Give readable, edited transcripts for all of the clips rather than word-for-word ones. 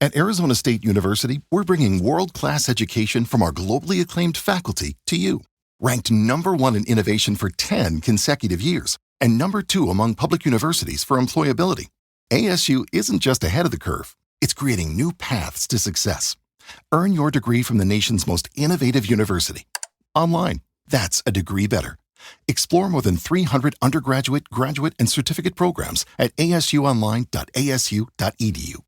At Arizona State University, we're bringing world-class education from our globally acclaimed faculty to you. Ranked #1 in innovation for 10 consecutive years and #2 among public universities for employability, ASU isn't just ahead of the curve. It's creating new paths to success. Earn your degree from the nation's most innovative university. Online, that's a degree better. Explore more than 300 undergraduate, graduate, and certificate programs at asuonline.asu.edu.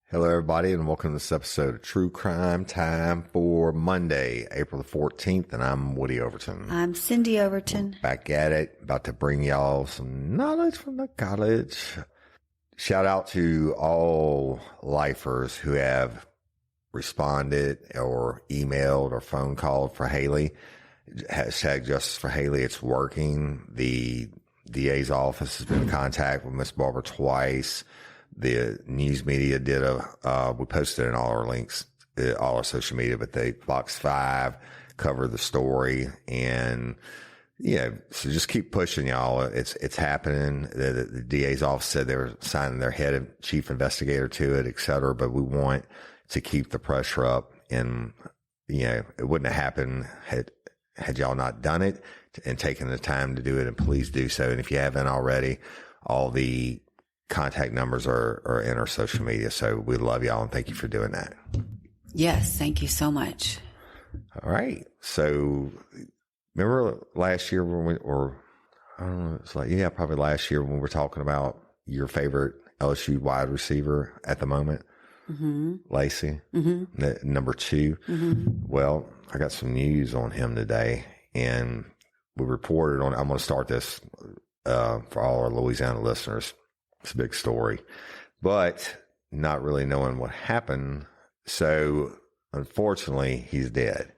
Hello, everybody, and welcome to this episode of True Crime Time for Monday, April the 14th, and I'm Woody Overton. I'm Cyndi Overton. We're back at it, about to bring y'all some knowledge from the college. Shout out to all lifers who have responded or emailed or phone called for Hailey. Hashtag Justice for Hailey. It's working. The DA's office has been in contact with Miss Barber twice. The news media did we posted in all our links, all our social media, but Fox 5 covered the story. And yeah, so just keep pushing, y'all. It's happening. The DA's office said they were signing their head of chief investigator to it, et cetera. But we want to keep the pressure up, and, it wouldn't have happened had y'all not done it and taken the time to do it. And please do so. And if you haven't already, all the contact numbers are in our social media. So we love y'all and thank you for doing that. Yes, thank you so much. All right. So remember last year when I don't know, it's like, probably last year when we were talking about your favorite LSU wide receiver at the moment, Lacy, number 2. Well, I got some news on him today, and we reported on, I'm going to start this for all our Louisiana listeners. It's a big story, but not really knowing what happened. So unfortunately, he's dead.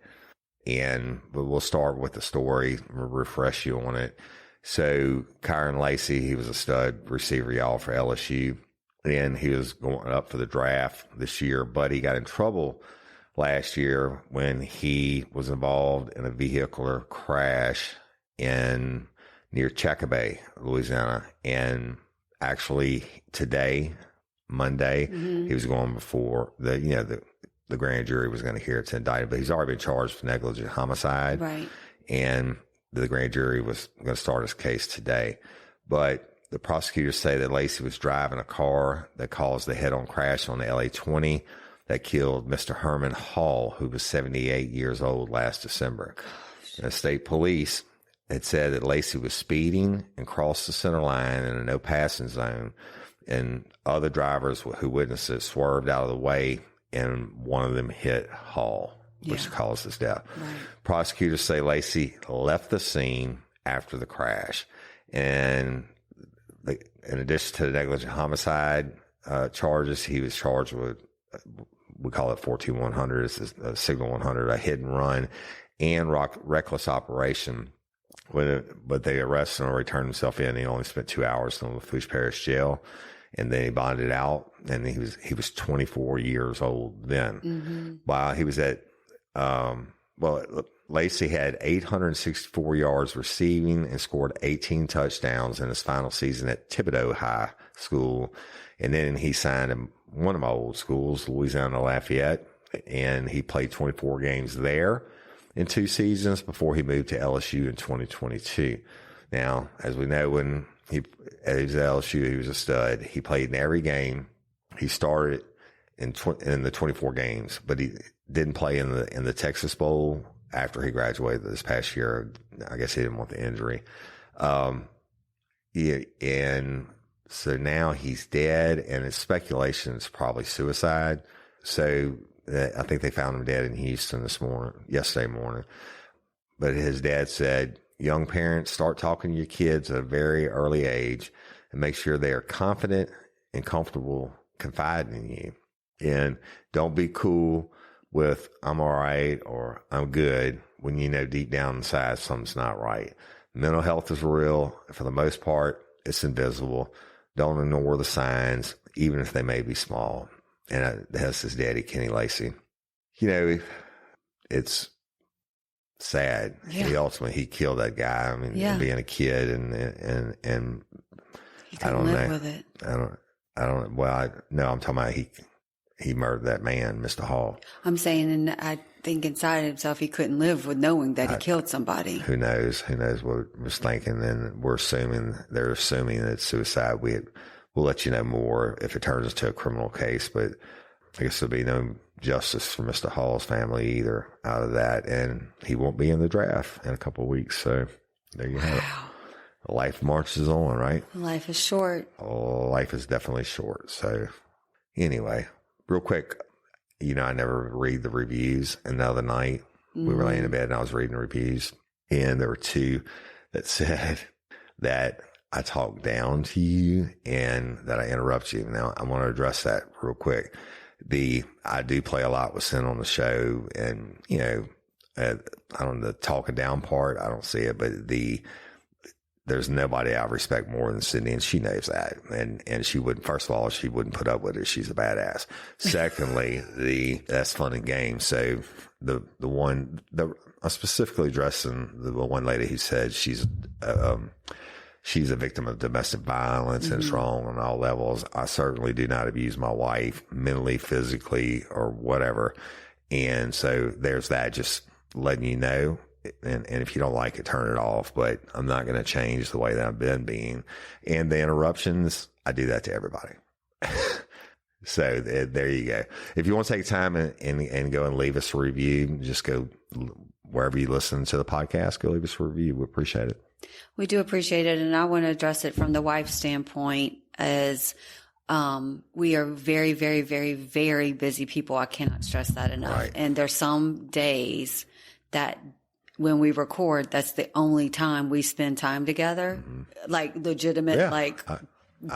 But we'll start with the story, refresh you on it. So Kyren Lacy, he was a stud receiver, y'all, for LSU. And he was going up for the draft this year, but he got in trouble last year when he was involved in a vehicular crash near Chicopee, Louisiana. And actually today, Monday, he was going before the grand jury was going to hear it's indicted, but he's already been charged for negligent homicide. Right. And the grand jury was going to start his case today. But the prosecutors say that Lacy was driving a car that caused the head-on crash on the LA 20 that killed Mr. Herman Hall, who was 78 years old last December. The state police had said that Lacy was speeding and crossed the center line in a no passing zone, and other drivers who witnessed it swerved out of the way, and one of them hit Hall, which caused his death. Right. Prosecutors say Lacy left the scene after the crash, and in addition to the negligent homicide charges, he was charged with, we call it 14100, it's a Signal 100, a hit and run, and reckless operation. But they arrested him and returned himself in. He only spent 2 hours in the Lafourche Parish Jail, and then he bonded out. And he was 24 years old then. While he was at Lacy had 864 yards receiving and scored 18 touchdowns in his final season at Thibodeau High School, and then he signed in one of my old schools, Louisiana Lafayette, and he played 24 games there in 2 seasons before he moved to LSU in 2022. Now, as we know, when he was at LSU, he was a stud. He played in every game. He started in the 24 games, but he didn't play in the Texas Bowl after he graduated this past year. I guess he didn't want the injury. And so now he's dead, and it's speculation it's probably suicide. So I think they found him dead in Houston yesterday morning. But his dad said, young parents, start talking to your kids at a very early age and make sure they are confident and comfortable confiding in you. And don't be cool with I'm all right or I'm good when you know deep down inside something's not right. Mental health is real. For the most part, it's invisible. Don't ignore the signs. even if they may be small. And that's his daddy, Kyren Lacy. You know, it's sad. Yeah. He killed that guy. I mean, being a kid and He I couldn't don't live know. with it. I'm talking about he murdered that man, Mr. Hall. I'm saying, and I think inside himself he couldn't live with knowing that he killed somebody. Who knows what he was thinking. And they're assuming that it's suicide. We'll let you know more if it turns into a criminal case, but I guess there'll be no justice for Mr. Hall's family either out of that. And he won't be in the draft in a couple of weeks. So there you have it. Life marches on, right? Life is short. Oh, life is definitely short. So anyway, real quick, I never read the reviews. And the other night we were laying in bed and I was reading the reviews, and there were two that said that I talk down to you and that I interrupt you. Now I want to address that real quick. I do play a lot with Sin on the show, and I don't know, the talking down part, I don't see it, but there's nobody I respect more than Cyndi, and she knows that. And she wouldn't, first of all, she wouldn't put up with it. She's a badass. Secondly, that's fun and games. So I'm specifically addressing the one lady who said she's a victim of domestic violence and it's wrong on all levels. I certainly do not abuse my wife mentally, physically, or whatever. And so there's that, just letting you know. And if you don't like it, turn it off. But I'm not going to change the way that I've been being. And the interruptions, I do that to everybody. So there you go. If you want to take time and go and leave us a review, just go wherever you listen to the podcast, go leave us a review. We appreciate it. We do appreciate it. And I want to address it from the wife's standpoint as we are very, very, very, very busy people. I cannot stress that enough. Right. And there's some days that when we record, that's the only time we spend time together, like legitimate,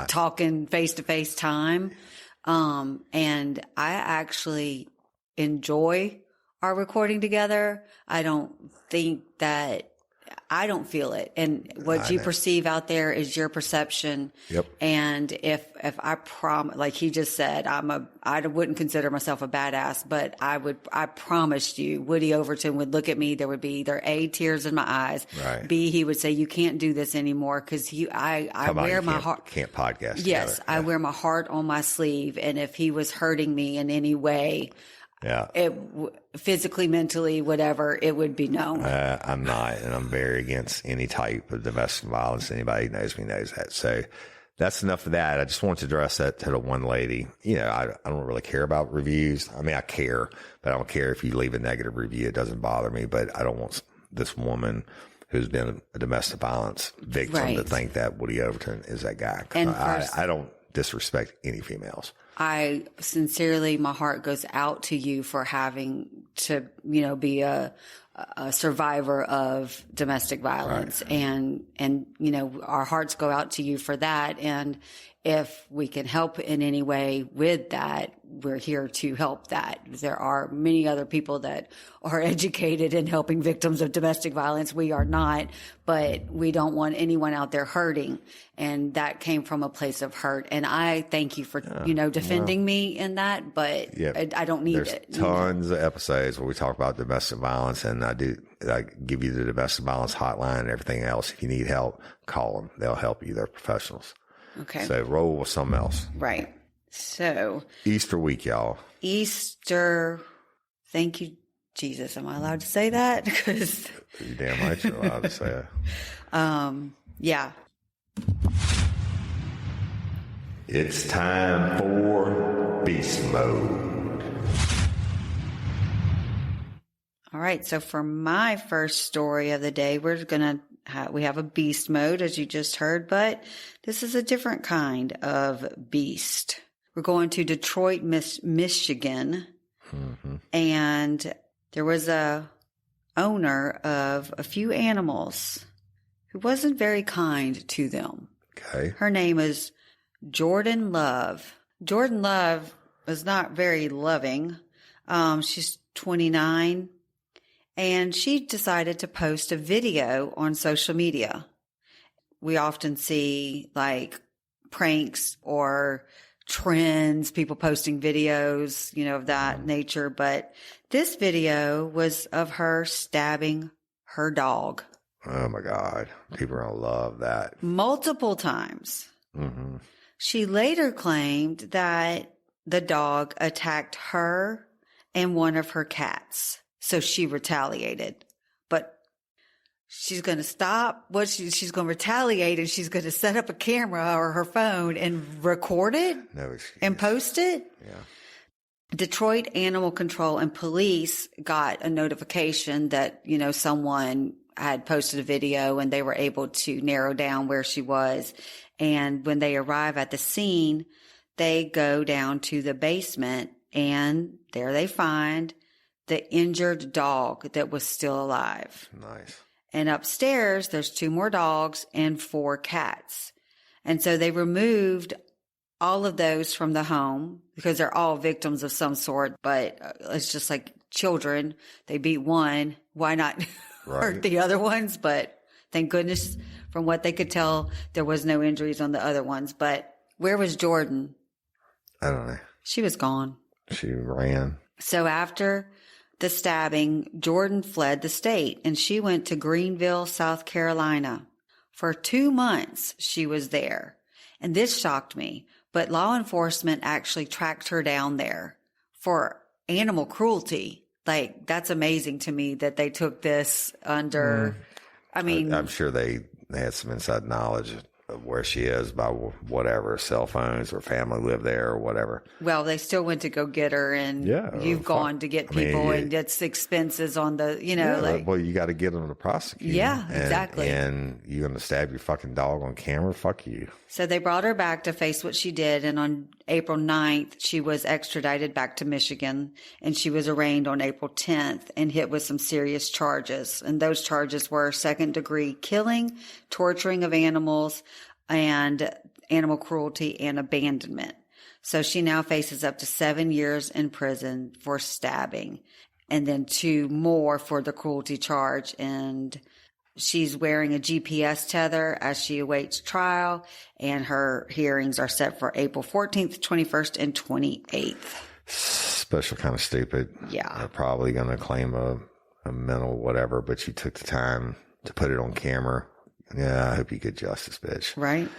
talking face-to-face time. And I actually enjoy our recording together. I don't feel it. And what you perceive out there is your perception. Yep. And if I promise, like he just said, I wouldn't consider myself a badass, but I promised you Woody Overton would look at me. There would be either A, tears in my eyes. Right. B, he would say, you can't do this anymore. Cause I wear my heart. Can't podcast. Yes. Together. I wear my heart on my sleeve. And if he was hurting me in any way, physically, mentally, whatever, it would be known. I'm not, and I'm very against any type of domestic violence. Anybody who knows me knows that. So that's enough of that. I just wanted to address that to the one lady. I don't really care about reviews. I mean, I care, but I don't care if you leave a negative review. It doesn't bother me, but I don't want this woman who's been a domestic violence victim to think that Woody Overton is that guy. And I don't disrespect any females. I sincerely, my heart goes out to you for having to, be a survivor of domestic violence. Right. And, our hearts go out to you for that. And if we can help in any way with that, we're here to help that. There are many other people that are educated in helping victims of domestic violence. We are not, but we don't want anyone out there hurting. And that came from a place of hurt. And I thank you for, defending me in that, but I don't need it. There's tons of episodes where we talk about domestic violence, and I give you the domestic violence hotline and everything else. If you need help, call them. They'll help you. They're professionals. Okay. So roll with something else. Right. So Easter week, y'all. Easter. Thank you, Jesus. Am I allowed to say that? Because you damn right you're allowed to say it. Yeah. It's time for Beast Mode. All right. So for my first story of the day, we have a beast mode, as you just heard, but this is a different kind of beast. We're going to Detroit, Michigan, and there was a owner of a few animals who wasn't very kind to them. Okay. Her name is Jordan Love. Jordan Love was not very loving. She's 29. And she decided to post a video on social media. We often see like pranks or trends, people posting videos, of that nature. But this video was of her stabbing her dog. Oh my God. People are going to love that. Multiple times. Mm-hmm. She later claimed that the dog attacked her and one of her cats. So she retaliated. But she's going to stop she's going to retaliate, and she's going to set up a camera or her phone and record it and post it. Yeah. Detroit Animal Control and police got a notification that, someone had posted a video, and they were able to narrow down where she was. And when they arrive at the scene, they go down to the basement, and there they find the injured dog that was still alive. Nice. And upstairs, there's 2 more dogs and 4 cats. And so they removed all of those from the home because they're all victims of some sort. But it's just like children. They beat one. Why not hurt the other ones? But thank goodness, from what they could tell, there was no injuries on the other ones. But where was Jordan? I don't know. She was gone. She ran. So after the stabbing, Jordan fled the state, and she went to Greenville, South Carolina. For 2 months, she was there. And this shocked me, but law enforcement actually tracked her down there for animal cruelty. Like, that's amazing to me that they took this under, I mean. I'm sure they had some inside knowledge of where she is by whatever, cell phones, or family live there or whatever. Well, they still went to go get her, and you've gone to get people, and it's expenses on the, well, you got to get them to prosecute. Yeah, exactly. And you're going to stab your fucking dog on camera? Fuck you. So they brought her back to face what she did. And on April 9th, she was extradited back to Michigan, and she was arraigned on April 10th and hit with some serious charges. And those charges were 2nd-degree killing, torturing of animals, and animal cruelty and abandonment. So she now faces up to 7 years in prison for stabbing, and then 2 more for the cruelty charge. And she's wearing a GPS tether as she awaits trial, and her hearings are set for April 14th, 21st, and 28th. Special kind of stupid. Yeah. They're probably going to claim a mental whatever, but she took the time to put it on camera. Yeah, I hope you get justice, bitch. Right.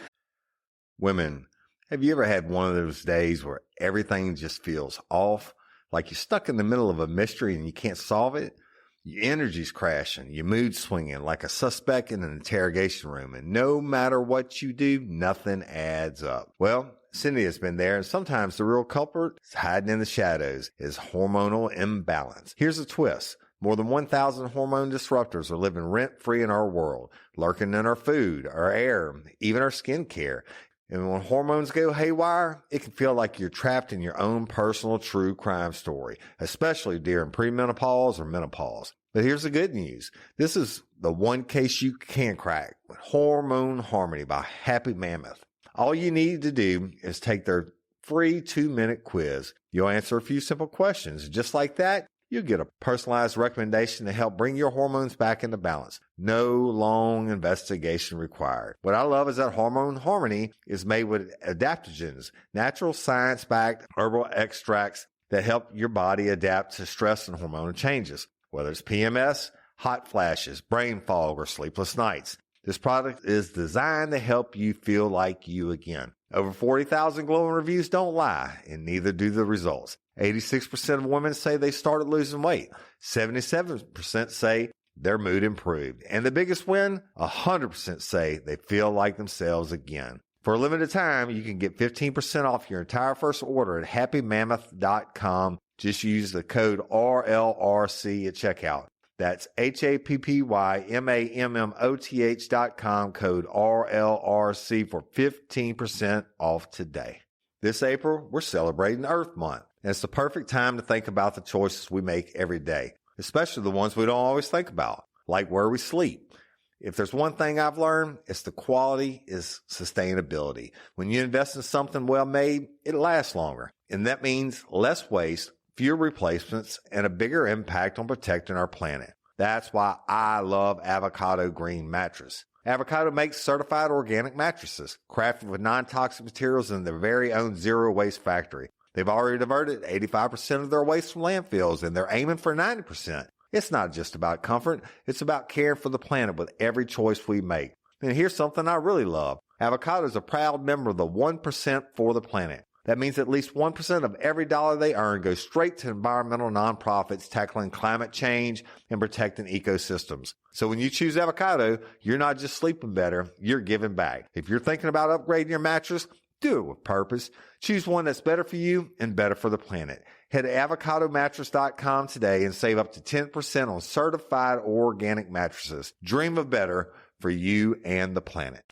Women, have you ever had one of those days where everything just feels off? Like you're stuck in the middle of a mystery and you can't solve it? Your energy's crashing, your mood's swinging like a suspect in an interrogation room, and no matter what you do, nothing adds up. Well, Cyndi has been there, and sometimes the real culprit is hiding in the shadows, is hormonal imbalance. Here's a twist. More than 1,000 hormone disruptors are living rent-free in our world, lurking in our food, our air, even our skincare. And when hormones go haywire, it can feel like you're trapped in your own personal true crime story, especially during premenopause or menopause. But here's the good news. This is the one case you can crack with Hormone Harmony by Happy Mammoth. All you need to do is take their free 2-minute quiz. You'll answer a few simple questions. Just like that, you'll get a personalized recommendation to help bring your hormones back into balance. No long investigation required. What I love is that Hormone Harmony is made with adaptogens, natural science-backed herbal extracts that help your body adapt to stress and hormonal changes. Whether it's PMS, hot flashes, brain fog, or sleepless nights, this product is designed to help you feel like you again. Over 40,000 glowing reviews don't lie, and neither do the results. 86% of women say they started losing weight. 77% say their mood improved. And the biggest win, 100% say they feel like themselves again. For a limited time, you can get 15% off your entire first order at happymammoth.com. Just use the code RLRC at checkout. That's happymammoth.com, code RLRC for 15% off today. This April, we're celebrating Earth Month, and it's the perfect time to think about the choices we make every day, especially the ones we don't always think about, like where we sleep. If there's one thing I've learned, it's the quality is sustainability. When you invest in something well made, it lasts longer, and that means less waste, fewer replacements, and a bigger impact on protecting our planet. That's why I love Avocado Green Mattress. Avocado makes certified organic mattresses, crafted with non-toxic materials in their very own zero-waste factory. They've already diverted 85% of their waste from landfills, and they're aiming for 90%. It's not just about comfort. It's about caring for the planet with every choice we make. And here's something I really love. Avocado is a proud member of the 1% for the planet. That means at least 1% of every dollar they earn goes straight to environmental nonprofits tackling climate change and protecting ecosystems. So when you choose avocado, you're not just sleeping better, you're giving back. If you're thinking about upgrading your mattress, do it with purpose. Choose one that's better for you and better for the planet. Head to avocadomattress.com today and save up to 10% on certified organic mattresses. Dream of better for you and the planet.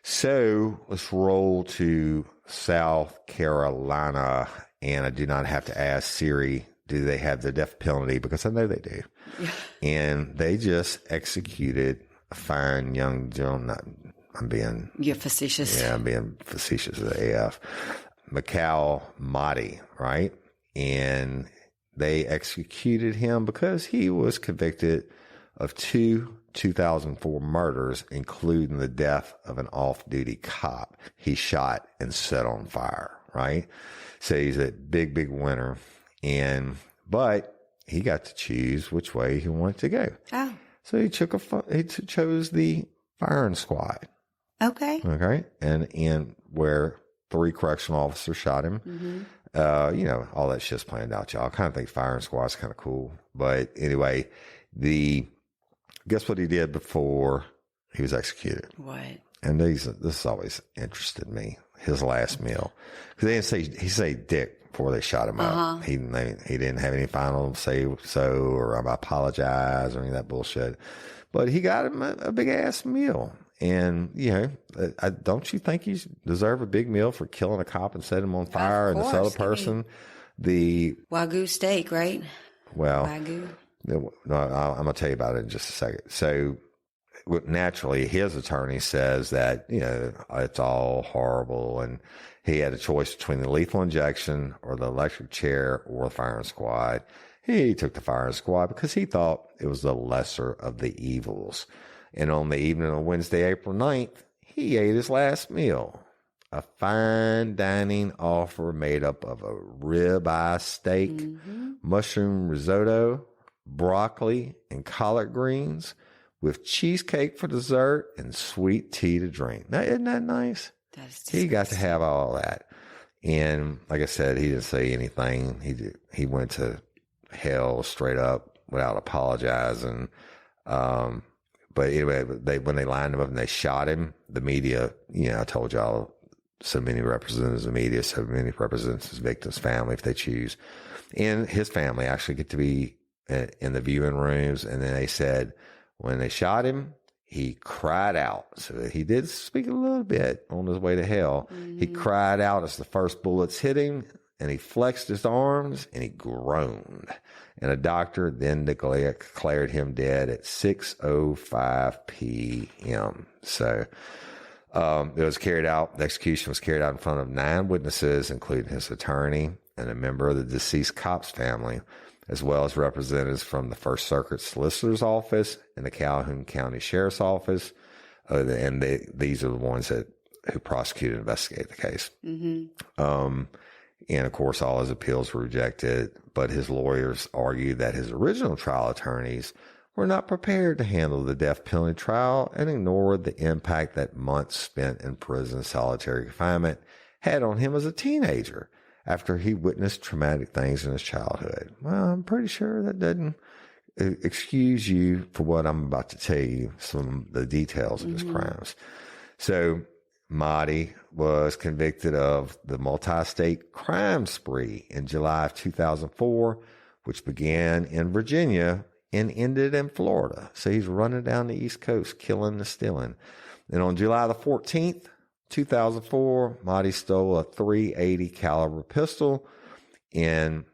So let's roll to South Carolina, and I do not have to ask Siri, do they have the death penalty? Because I know they do. Yeah. And they just executed a fine young gentleman. You're facetious. Yeah, I'm being facetious as AF. Mikal Mahdi, right? And they executed him because he was convicted of 2004 murders, including the death of an off-duty cop he shot and set on fire, right? So he's a big, big winner. But he got to choose which way he wanted to go. Oh. So he chose the firing squad. Okay. Okay. And where 3 correctional officers shot him. Mm-hmm. All that shit's planned out, y'all. I kind of think firing squad's kind of cool. But anyway, guess what he did before he was executed? What? And this has always interested me. His last meal. Because they didn't say, he said dick before they shot him up. He didn't have any final say so or I apologize or any of that bullshit. But he got him a big ass meal. And, don't you think you deserve a big meal for killing a cop and setting him on fire and this other person? The Wagyu steak, right? Well, Wagyu. No, I'm going to tell you about it in just a second. So naturally, his attorney says that, it's all horrible. And he had a choice between the lethal injection or the electric chair or the firing squad. He took the firing squad because he thought it was the lesser of the evils. And on the evening of Wednesday, April 9th, he ate his last meal. A fine dining offer made up of a ribeye steak, mushroom risotto, broccoli, and collard greens with cheesecake for dessert and sweet tea to drink. Now, isn't that nice? He got to have all that. And like I said, he didn't say anything. He went to hell straight up without apologizing. But anyway, when they lined him up and they shot him, the media, I told y'all, so many representatives of the media, so many representatives of his victim's family, if they choose. And his family actually get to be in the viewing rooms. And then they said when they shot him, he cried out. So he did speak a little bit on his way to hell. Mm-hmm. He cried out as the first bullets hit him, and he flexed his arms and he groaned. And a doctor then declared him dead at 6:05 p.m. So it was carried out. The execution was carried out in front of 9 witnesses, including his attorney and a member of the deceased cop's family, as well as representatives from the First Circuit Solicitor's Office and the Calhoun County Sheriff's Office. And these are the ones who prosecuted and investigated the case. Mm-hmm. And of course, all his appeals were rejected, but his lawyers argued that his original trial attorneys were not prepared to handle the death penalty trial and ignored the impact that months spent in prison solitary confinement had on him as a teenager after he witnessed traumatic things in his childhood. Well, I'm pretty sure that doesn't excuse you for what I'm about to tell you, some of the details of his crimes. So Mahdi was convicted of the multi-state crime spree in July of 2004, which began in Virginia and ended in Florida. So he's running down the East Coast, killing and stealing. And on July the 14th, 2004, Mahdi stole a .380 caliber pistol and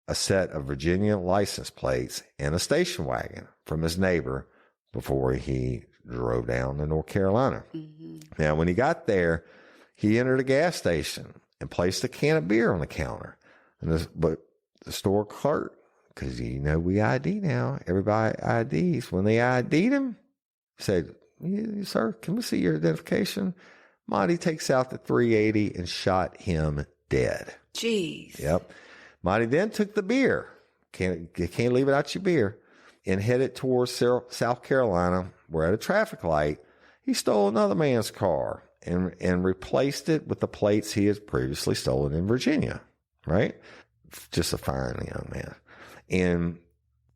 a set of Virginia license plates and a station wagon from his neighbor before he drove down to North Carolina. Mm-hmm. Now, when he got there, he entered a gas station and placed a can of beer on the counter. But the store clerk, because we ID now, everybody IDs. When they ID'd him, said, Sir, can we see your identification? Mahdi takes out the .380 and shot him dead. Jeez. Yep. Mahdi then took the beer. You can't leave it out your beer. And headed towards South Carolina, where at a traffic light, he stole another man's car and replaced it with the plates he had previously stolen in Virginia, right? Just a fine young man. And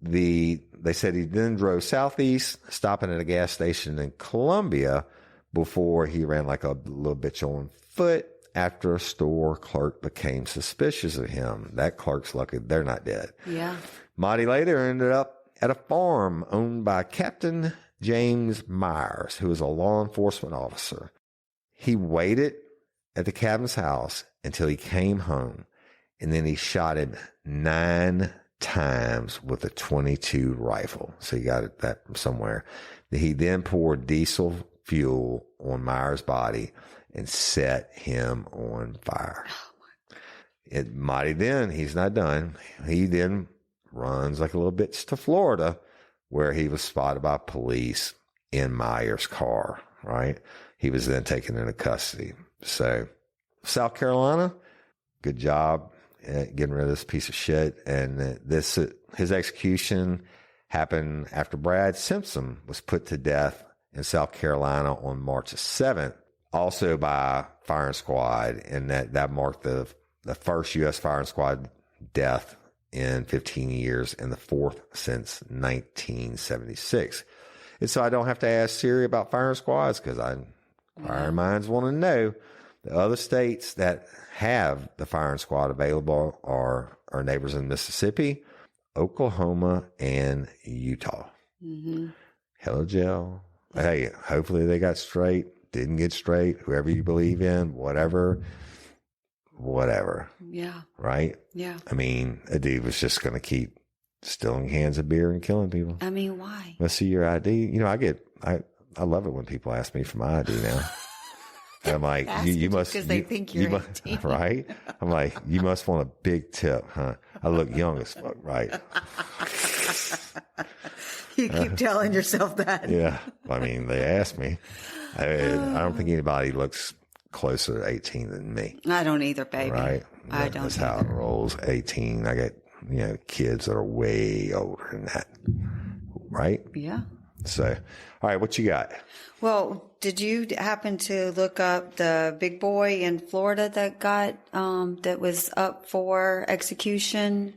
they said he then drove southeast, stopping at a gas station in Columbia before he ran like a little bitch on foot after a store clerk became suspicious of him. That clerk's lucky they're not dead. Yeah. Mahdi later ended up at a farm owned by Captain James Myers, who was a law enforcement officer. He waited at the captain's house until he came home, and then he shot him 9 times with a .22 rifle. So he got that from somewhere. He then poured diesel fuel on Myers' body and set him on fire. Mahdi then, he's not done. He then runs like a little bitch to Florida, where he was spotted by police in Myers' car, right? He was then taken into custody. So South Carolina, good job at getting rid of this piece of shit. And his execution happened after Brad Simpson was put to death in South Carolina on March 7th, also by firing squad. And that marked the first U.S. firing squad death in 15 years and the fourth since 1976. And so I don't have to ask Siri about firing squads, because firing minds want to know. The other states that have the firing squad available are our neighbors in Mississippi, Oklahoma, and Utah. Mm-hmm. Hello, Jill. Hey, hopefully they got straight, didn't get straight, whoever you believe in, whatever. Yeah. Right? Yeah. I mean, a dude was just going to keep stealing cans of beer and killing people. I mean, why? Let's see your ID. You know, I love it when people ask me for my ID now. And I'm like, you must, because they think you're 18. Right? I'm like, you must want a big tip, huh? I look young as fuck, right? You keep telling yourself that. Yeah. I mean, they asked me. I don't think anybody looks closer to 18 than me. I don't either, baby. Right? I don't That's how it rolls. 18. I got, kids that are way older than that. Right? Yeah. So, all right, what you got? Well, did you happen to look up the big boy in Florida that got, that was up for execution?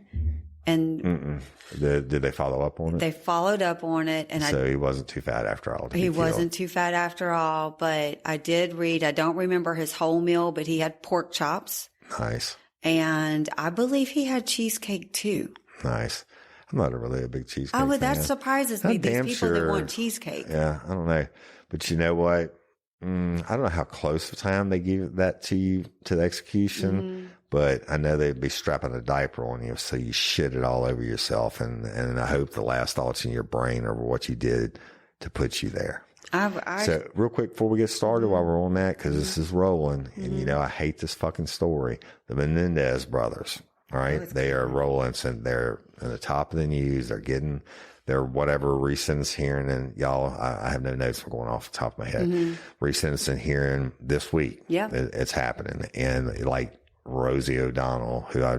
And Did they follow up on it? They followed up on it. And so he wasn't too fat after all. He wasn't too fat after all, but I did read, I don't remember his whole meal, but he had pork chops. Nice. And I believe he had cheesecake too. Nice. I'm not really a big cheesecake Oh, well, fan. that surprises me. These people that want cheesecake. Yeah, I don't know. But you know what? I don't know how close of time they give that to you, to the execution, but I know they'd be strapping a diaper on you so you shit it all over yourself. And I hope the last thoughts in your brain are what you did to put you there. So real quick before we get started, while we're on that, because this is rolling, and I hate this fucking story. The Menendez brothers, all right? They are rolling, so they're in the top of the news. They're getting their whatever re-sentence hearing, and y'all, I have no notes for going off the top of my head. Re-sentencing hearing this week. Yeah. It's happening. And like Rosie O'Donnell, who I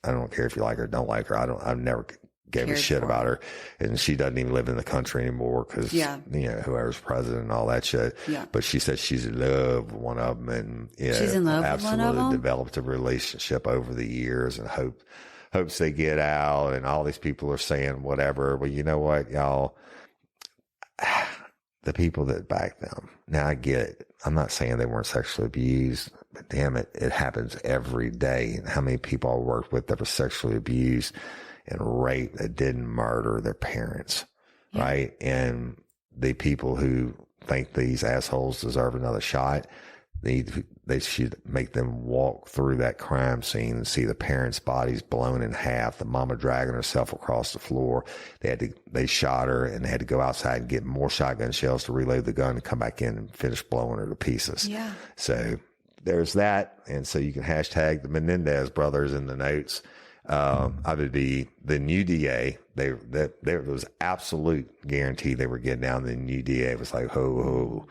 don't care if you like her or don't like her. I've never gave a shit about her, and she doesn't even live in the country anymore because whoever's president and all that shit. Yeah. But she said she's in love with one of them, and she's in love with one of them. Developed a relationship over the years, and hopes they get out. And all these people are saying whatever. Well, you know what, y'all? The people that back them. Now I get it. I'm not saying they weren't sexually abused, but damn it, it happens every day. And how many people I worked with that were sexually abused and raped that didn't murder their parents, right? And the people who think these assholes deserve another shot, they should make them walk through that crime scene and see the parents' bodies blown in half, the mama dragging herself across the floor. They shot her, and they had to go outside and get more shotgun shells to reload the gun and come back in and finish blowing her to pieces. Yeah. So there's that. And so you can hashtag the Menendez brothers in the notes. I would be the new DA. There was absolute guarantee they were getting down. The new DA was like, ho,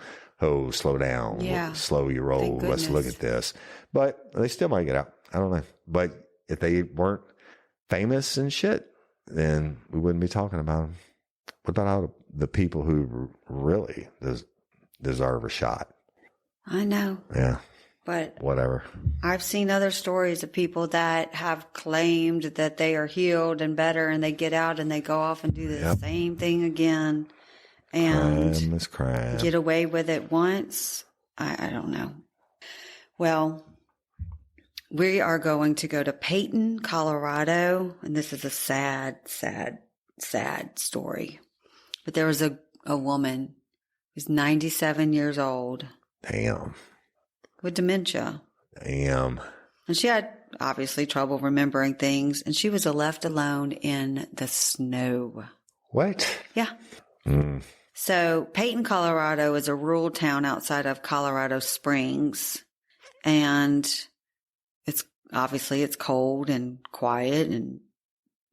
slow down, slow your roll. Let's look at this. But they still might get out. I don't know. But if they weren't famous and shit, then we wouldn't be talking about them. What about all the people who really deserve a shot? I know. Yeah. But whatever. I've seen other stories of people that have claimed that they are healed and better, and they get out and they go off and do the same thing again and crime is crime. Get away with it once. I don't know. Well, we are going to go to Peyton, Colorado, and this is a sad story. But there was a woman who's 97 years old. Damn. With dementia. Damn. And she had obviously trouble remembering things, and she was left alone in the snow. What? Yeah. So Peyton, Colorado is a rural town outside of Colorado Springs, and it's cold and quiet and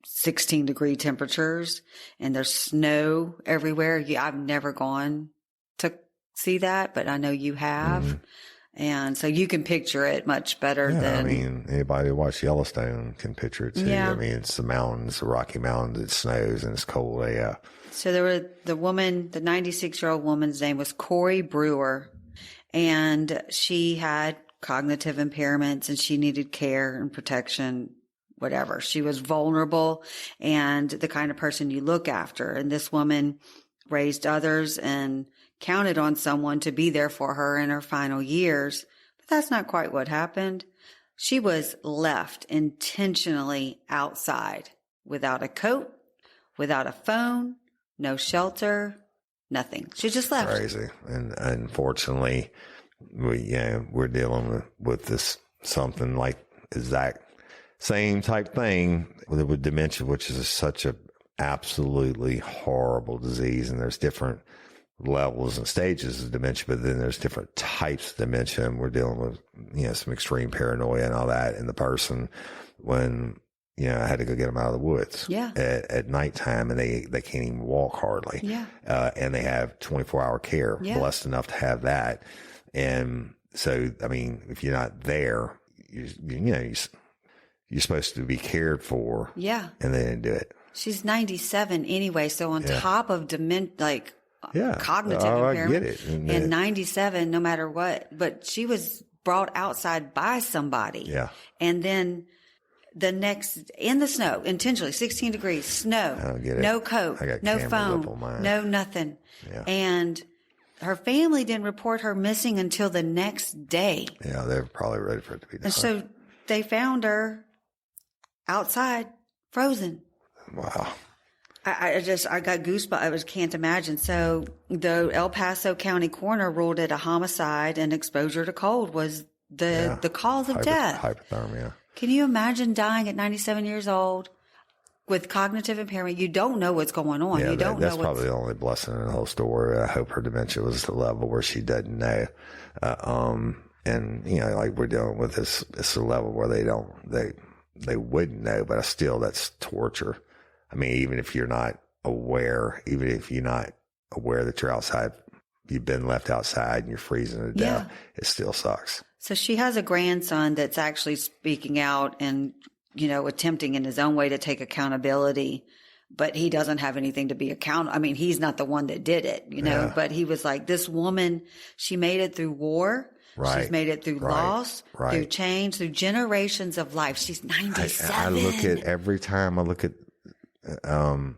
16-degree temperatures, and there's snow everywhere. I've never gone to see that, but I know you have. And so you can picture it much better than... I mean, anybody who watched Yellowstone can picture it too. Yeah. I mean, it's the mountains, the Rocky Mountains, it snows and it's cold. Yeah. So there were the 96-year-old woman's name was Correy Brewer, and she had cognitive impairments and she needed care and protection, whatever. She was vulnerable and the kind of person you look after. And this woman raised others and counted on someone to be there for her in her final years. But that's not quite what happened. She was left intentionally outside without a coat, without a phone, no shelter, nothing. She just left. Crazy. And unfortunately, we're dealing with this something like exact same type thing with dementia, which is such a absolutely horrible disease. And there's different levels and stages of dementia, but then there's different types of dementia, and we're dealing with, some extreme paranoia and all that in the person when, I had to go get them out of the woods at nighttime, and they can't even walk hardly. Yeah. And they have 24-hour care, blessed enough to have that. And so, I mean, if you're not there, you're supposed to be cared for. Yeah. And they didn't do it. She's 97 anyway. So on top of cognitive impairment, I get it. And 97, no matter what, but she was brought outside by somebody. Yeah. And then the next, in the snow, intentionally, 16 degrees, snow, I don't get it. No coat, no phone, no nothing. Yeah. And her family didn't report her missing until the next day. Yeah, they were probably ready for it to be done. And so they found her outside, frozen. Wow. I got goosebumps. I can't imagine. So the El Paso County coroner ruled it a homicide, and exposure to cold was the cause of death. Hypothermia. Can you imagine dying at 97 years old with cognitive impairment? You don't know what's going on. Yeah, that's probably the only blessing in the whole story. I hope her dementia was the level where she doesn't know. And like we're dealing with this, it's a level where they wouldn't know, but still that's torture. I mean, even if you're not aware, that you're outside, you've been left outside and you're freezing to death, it still sucks. So she has a grandson that's actually speaking out and, attempting in his own way to take accountability, but he doesn't have anything to be accountable. I mean, he's not the one that did it, but he was like, this woman, she made it through war. Right. She's made it through loss, through change, through generations of life. She's 97. I look at every time I look at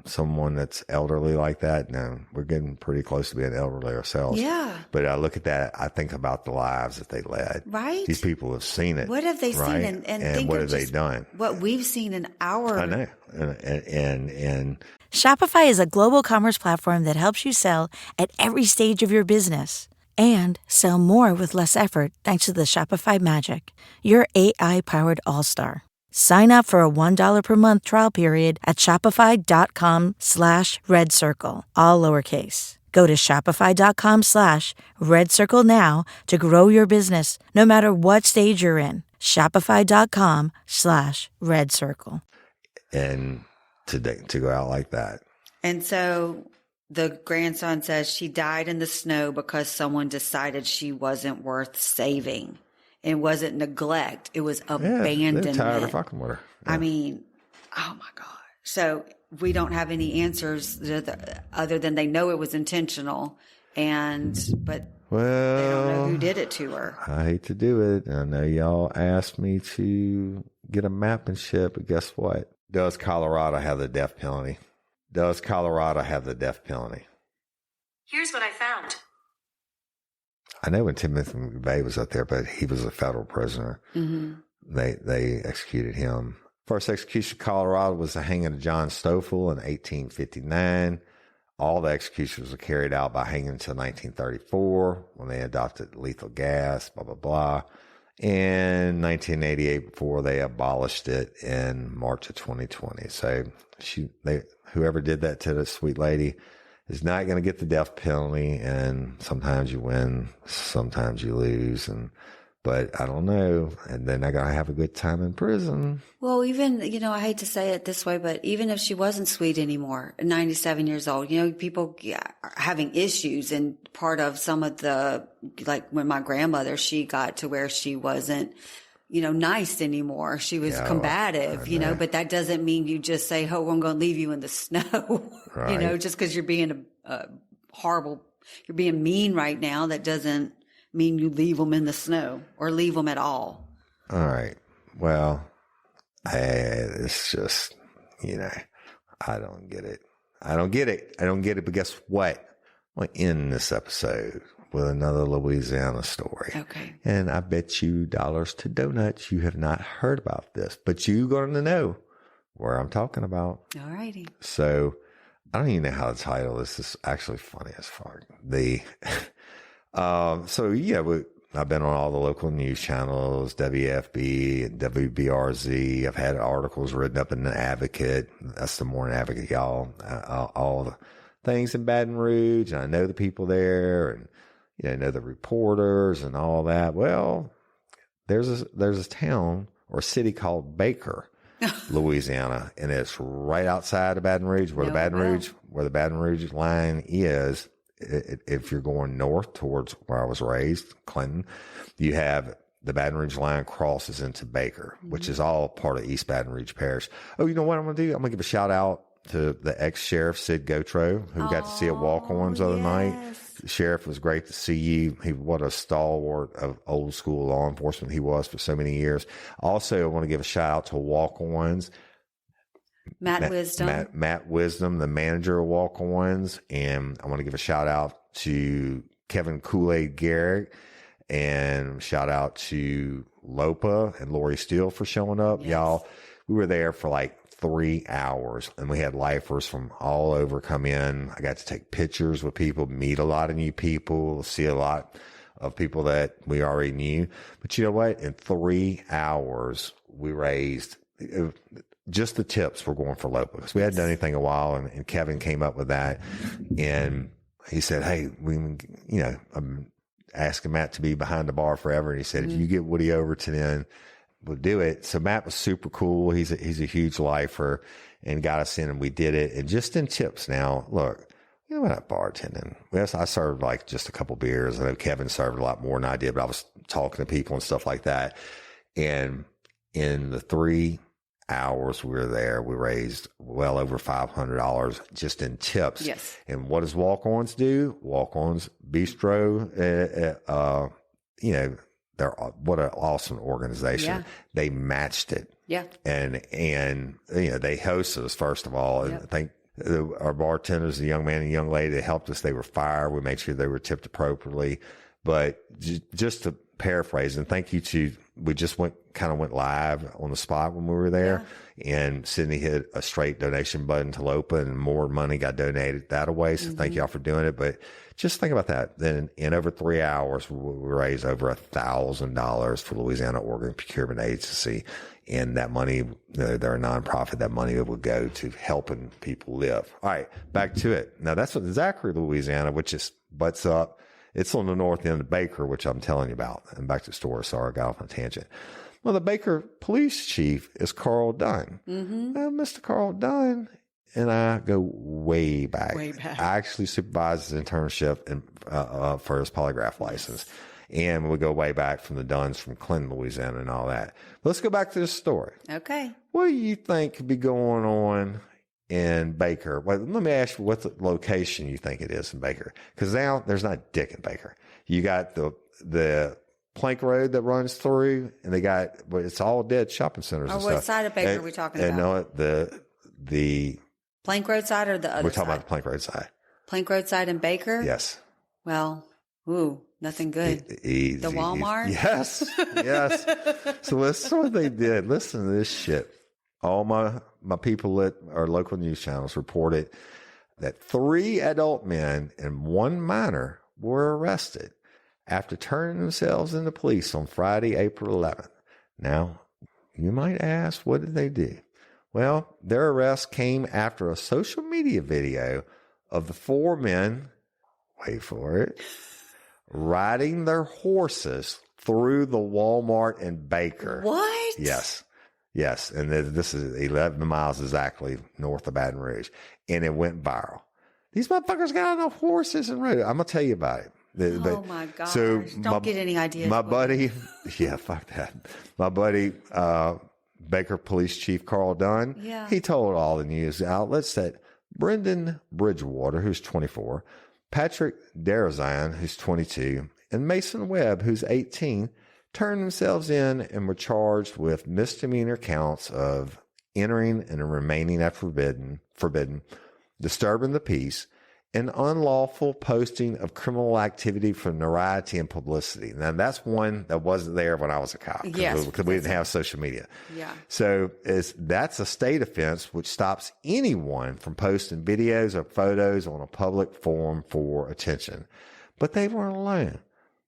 someone that's elderly like that. Now we're getting pretty close to being elderly ourselves. Yeah. But I look at that, I think about the lives that they led. Right. These people have seen it. What have they seen? And what have they done? What we've seen in our... I know. And Shopify is a global commerce platform that helps you sell at every stage of your business and sell more with less effort thanks to the Shopify magic. Your AI-powered all-star. Sign up for a $1 per month trial period at shopify.com/redcircle, all lowercase. Go to shopify.com/redcircle now to grow your business, no matter what stage you're in. Shopify.com/redcircle. And to go out like that. And so the grandson says she died in the snow because someone decided she wasn't worth saving. It wasn't neglect. It was abandonment. They're tired of fucking with her. Yeah. I mean, oh my God. So we don't have any answers other than they know it was intentional. But they don't know who did it to her. I hate to do it. I know y'all asked me to get a map and shit, but guess what? Does Colorado have the death penalty? Does Colorado have the death penalty? Here's what I found. I know when Timothy McVeigh was up there, but he was a federal prisoner. Mm-hmm. They executed him. First execution in Colorado was the hanging of John Stoffel in 1859. All the executions were carried out by hanging until 1934 when they adopted lethal gas, blah, blah, blah. In 1988, before they abolished it in March of 2020. So whoever did that to the sweet lady is not going to get the death penalty. And sometimes you win, sometimes you lose. But I don't know. And then they're going to have a good time in prison. Well, even, I hate to say it this way, but even if she wasn't sweet anymore, 97 years old, people are having issues. And part of some of like when my grandmother, she got to where she wasn't, nice anymore. She was combative, but that doesn't mean you just say, oh, I'm going to leave you in the snow, right. Just because you're being horrible, you're being mean right now. That doesn't mean you leave them in the snow or leave them at all. All right. Well, it's just, I don't get it. I don't get it. But guess what? I'm going to end this episode with another Louisiana story. Okay. And I bet you dollars to donuts you have not heard about this, but you're going to know where I'm talking about. All righty. So I don't even know how to title this. This is actually funny as fuck. I've been on all the local news channels, WFB and WBRZ. I've had articles written up in the Advocate. That's the Morning Advocate, y'all. All the things in Baton Rouge. And I know the people there and, know the reporters and all that. Well, there's a town or city called Baker, Louisiana. And it's right outside of Baton Rouge where the Baton Rouge line is. If you're going north towards where I was raised, Clinton, you have the Baton Rouge line crosses into Baker, which is all part of East Baton Rouge Parish. Oh, you know what I'm going to do? I'm going to give a shout out to the ex-sheriff, Sid Gotro, who we got to see at Walk-Ons the other night. The sheriff was great to see you. What a stalwart of old school law enforcement he was for so many years. Also, I want to give a shout out to Walk-Ons. Matt Wisdom, the manager of Walk-Ons. And I want to give a shout out to Kevin Kool-Aid Garrett and shout out to Lopa and Lori Steele for showing up. Yes. Y'all, we were there for like 3 hours and we had lifers from all over come in. I got to take pictures with people, meet a lot of new people, see a lot of people that we already knew. But you know what? In 3 hours, we raised just the tips were going for Lopa because we hadn't done anything in a while. And Kevin came up with that. And he said, hey, I'm asking Matt to be behind the bar forever. And he said, if you get Woody Overton in, we'll do it. So Matt was super cool. He's a huge lifer and got us in and we did it. And just in tips now, look, we're not bartending. I served like just a couple beers. I know Kevin served a lot more than I did, but I was talking to people and stuff like that. And in the 3 hours we were there, we raised well over $500 just in tips. Yes. And what does Walk-Ons do? Walk-Ons Bistro, they're what an awesome organization. Yeah. They matched it. Yeah. And they hosted us first of all. And I think our bartenders, the young man and young lady that helped us, they were fire. We made sure they were tipped appropriately. But just to paraphrase, and thank you to, we just went live on the spot when we were there. Yeah. And Cyndi hit a straight donation button to Lopa and more money got donated that way. So thank y'all for doing it. But just think about that. Then in over 3 hours, we raised over $1,000 for Louisiana Organ Procurement Agency. And that money, they're a nonprofit, that money will go to helping people live. All right, back to it. Now that's what Zachary, Louisiana, which is butts up. It's on the north end of Baker, which I'm telling you about. And back to the story. Sorry, I got off on a tangent. Well, the Baker police chief is Carl Dunn. Well, Mr. Carl Dunn and I go way back. Way back. I actually supervised his internship for his polygraph license. And we go way back from the Dunns from Clinton, Louisiana and all that. But let's go back to this story. Okay. What do you think could be going on in Baker? Well, let me ask you what the location you think it is in Baker. Because now there's not dick in Baker. You got the plank road that runs through, and they got, it's all dead shopping centers and what stuff. side of Baker are we talking about? No, the Plank Road side or the other side? We're talking about the Plank Road side. Plank Road side in Baker? Yes. Well, nothing good. Easy. The Walmart? Yes. Yes. So listen to what they did. Listen to this shit. All my people at our local news channels reported that 3 adult men and 1 minor were arrested after turning themselves into police on Friday, April 11th. Now, you might ask, what did they do? Well, their arrest came after a social media video of the 4 men, wait for it, riding their horses through the Walmart in Baker. What? Yes. Yes. And this is 11 miles exactly north of Baton Rouge. And it went viral. These motherfuckers got on the horses and rode. I'm going to tell you about it. Oh my God. So don't get any ideas. My buddy, yeah, fuck that. My buddy, Baker Police Chief Carl Dunn, he told all the news outlets that Brendan Bridgewater, who's 24, Patrick Derazan, who's 22, and Mason Webb, who's 18, turned themselves in and were charged with misdemeanor counts of entering and remaining at forbidden, disturbing the peace, and unlawful posting of criminal activity for notoriety and publicity. Now, that's one that wasn't there when I was a cop. Yes. Because we didn't have social media. Yeah. So that's a state offense which stops anyone from posting videos or photos on a public forum for attention. But they weren't alone.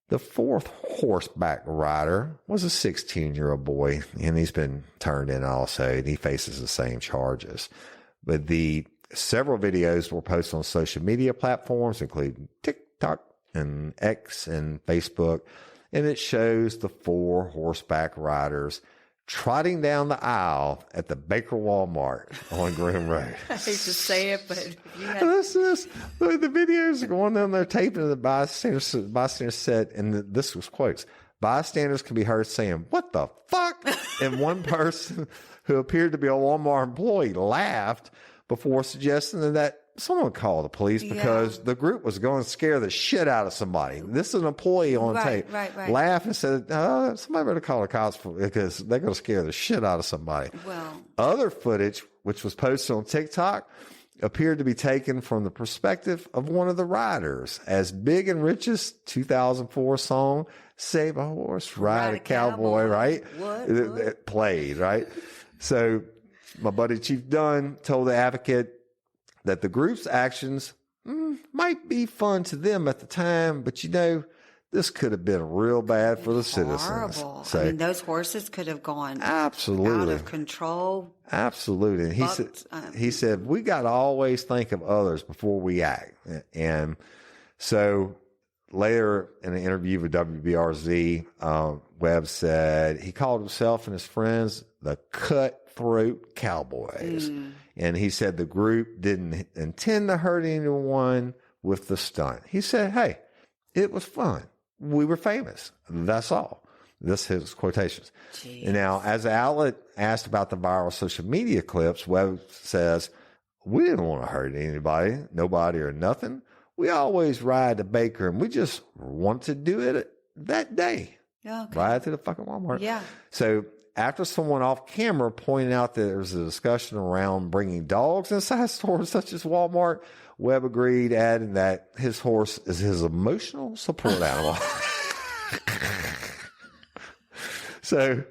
The 4th horseback rider was a 16-year-old boy, and he's been turned in also, and he faces the same charges. But several videos were posted on social media platforms, including TikTok and X and Facebook, and it shows the 4 horseback riders trotting down the aisle at the Baker Walmart on Groom Road. I hate to say it, but you had... The videos are going down there taping the bystanders said, and this was quotes, bystanders can be heard saying, "What the fuck?" And one person who appeared to be a Walmart employee laughed before suggesting that someone call the police because the group was going to scare the shit out of somebody. This is an employee on tape. Right. Laughed and said, somebody better call the cops because they're going to scare the shit out of somebody. Well, other footage, which was posted on TikTok, appeared to be taken from the perspective of one of the riders, as Big and Rich's 2004 song, "Save a Horse, Ride a Cowboy," right? It played, right? So my buddy Chief Dunn told the Advocate that the group's actions might be fun to them at the time, but this could have been real bad for the citizens. Horrible. So, I mean, those horses could have gone absolutely out of control. Absolutely. And he said, we got to always think of others before we act. And so later in an interview with WBRZ, Webb said he called himself and his friends the Cutthroat Cowboys. And he said the group didn't intend to hurt anyone with the stunt. He said, hey, it was fun. We were famous. That's all. This is his quotations. Jeez. And now, as the outlet asked about the viral social media clips, Webb says, we didn't want to hurt anybody, nobody or nothing. We always ride to Baker, and we just want to do it that day. Okay. Ride to the fucking Walmart. Yeah. So after someone off camera pointed out that there was a discussion around bringing dogs inside stores such as Walmart, Webb agreed, adding that his horse is his emotional support animal. So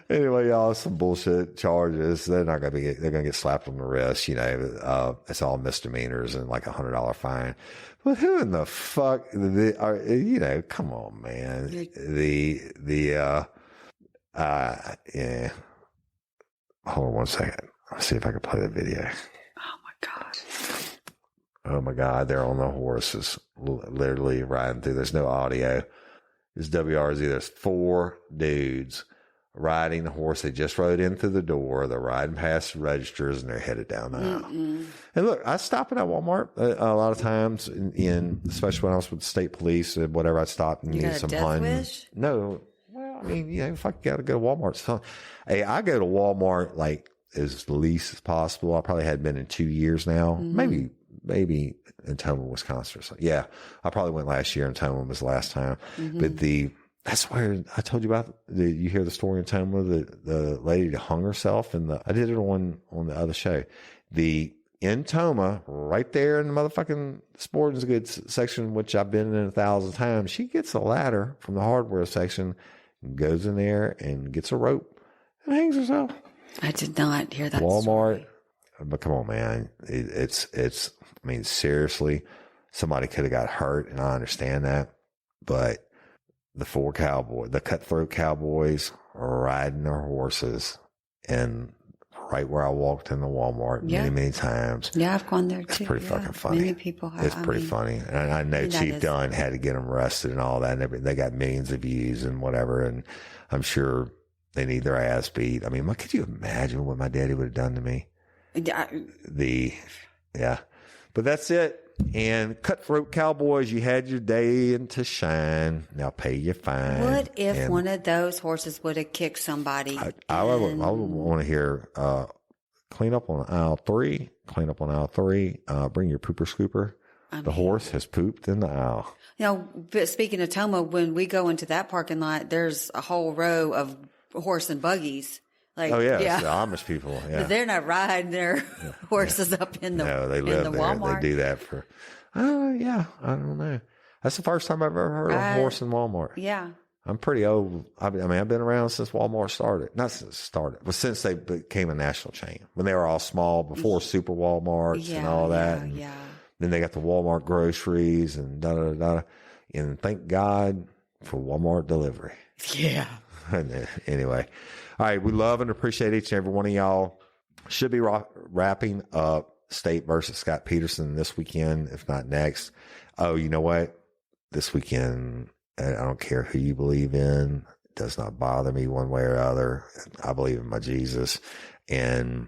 anyway, y'all, some bullshit charges. They're going to get slapped on the wrist. It's all misdemeanors and like $100 fine. But who in the fuck, come on, man. Yeah. Hold on one second. I'll see if I can play the video. Oh my God. They're on the horses, literally riding through. There's no audio. It's WRZ. There's 4 dudes riding the horse. They just rode in through the door. They're riding past the registers and they're headed down the aisle. And look, I stop at Walmart a lot of times, especially when I was with the state police or whatever. I'd stop and need some death wish? No. Well, I mean, if I got to go to Walmart, so hey, I go to Walmart like as least as possible. I probably had been in 2 years now, maybe in Toma, Wisconsin or something. Yeah, I probably went last year, and Toma was the last time. But that's where I told you about. You hear the story in Toma, the lady that hung herself, and I did it on the other show. In Toma, right there in the motherfucking sporting goods section, which I've been in 1,000 times, she gets a ladder from the hardware section, and goes in there and gets a rope and hangs herself. I did not hear that. Walmart. Story. But come on, man. It's, I mean, seriously, somebody could have got hurt, and I understand that. But the cutthroat cowboys are riding their horses, and right where I walked in the Walmart many times. Yeah, I've gone there too. It's pretty fucking funny. Many people have. It's pretty funny. And I know Chief Dunn had to get them arrested and all that. And they got millions of views and whatever. And I'm sure they need their ass beat. I mean, could you imagine what my daddy would have done to me? Yeah. But that's it. And cutthroat cowboys, you had your day to shine. Now pay your fine. What if one of those horses would have kicked somebody? I would want to hear clean up on aisle 3. Clean up on aisle 3. Bring your pooper scooper. The horse has pooped in the aisle. But speaking of Toma, when we go into that parking lot, there's a whole row of horse and buggies. Like, it's the Amish people. Yeah. But they're not riding their horses up in the they live in the there. Walmart. They do that for. I don't know. That's the first time I've ever heard of a horse in Walmart. Yeah. I'm pretty old. I mean, I've been around since Walmart started. Not since it started, but since they became a national chain. When they were all small, before Super Walmarts and all that. Yeah. Then they got the Walmart groceries and da-da-da-da. And thank God for Walmart delivery. Yeah. Anyway. All right. We love and appreciate each and every one of y'all. Should be wrapping up State versus Scott Peterson this weekend, if not next. Oh, you know what? This weekend, I don't care who you believe in. It does not bother me one way or other. I believe in my Jesus. And,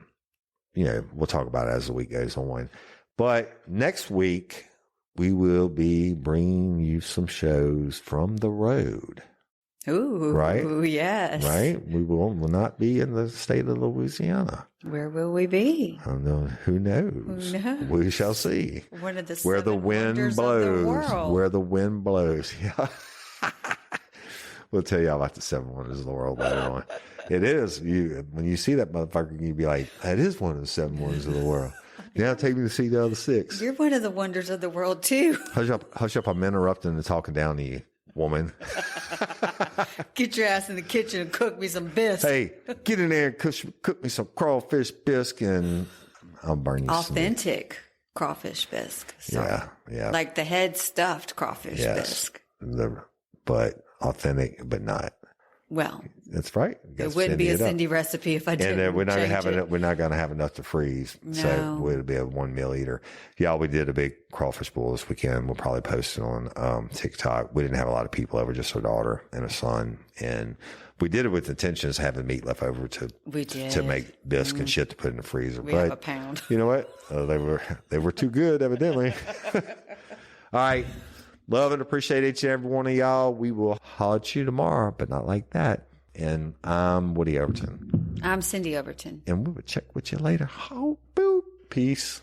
we'll talk about it as the week goes on. But next week, we will be bringing you some shows from the road. Ooh, right? Yes. Right? We will not be in the state of Louisiana. Where will we be? I don't know. Who knows? We shall see. One of the where the wind blows. Where the wind blows. Yeah. We'll tell you all about the 7 wonders of the world later on. It is. When you see that motherfucker, you'd be like, that is one of the 7 wonders of the world. Now take me to see the other 6. You're one of the wonders of the world, too. Hush up. I'm interrupting and talking down to you, woman. Get your ass in the kitchen and cook me some bisque. Hey, get in there and cook me some crawfish bisque, and I'll burn you authentic crawfish bisque. Sorry. Yeah. Like the head stuffed crawfish bisque. But authentic, but not. Well, that's right. It wouldn't be a Cyndi recipe if I didn't. And we're not going to have enough to freeze. No. So it'll be a 1 meal eater. Yeah, we did a big crawfish boil this weekend. We'll probably post it on TikTok. We didn't have a lot of people over, just our daughter and a son. And we did it with intentions of having meat left over to make bisque and shit to put in the freezer. We have a pound. You know what? They were too good, evidently. All right. Love and appreciate each and every one of y'all. We will holler at you tomorrow, but not like that. And I'm Woody Overton. I'm Cyndi Overton. And we will check with you later. Oh, boop. Peace.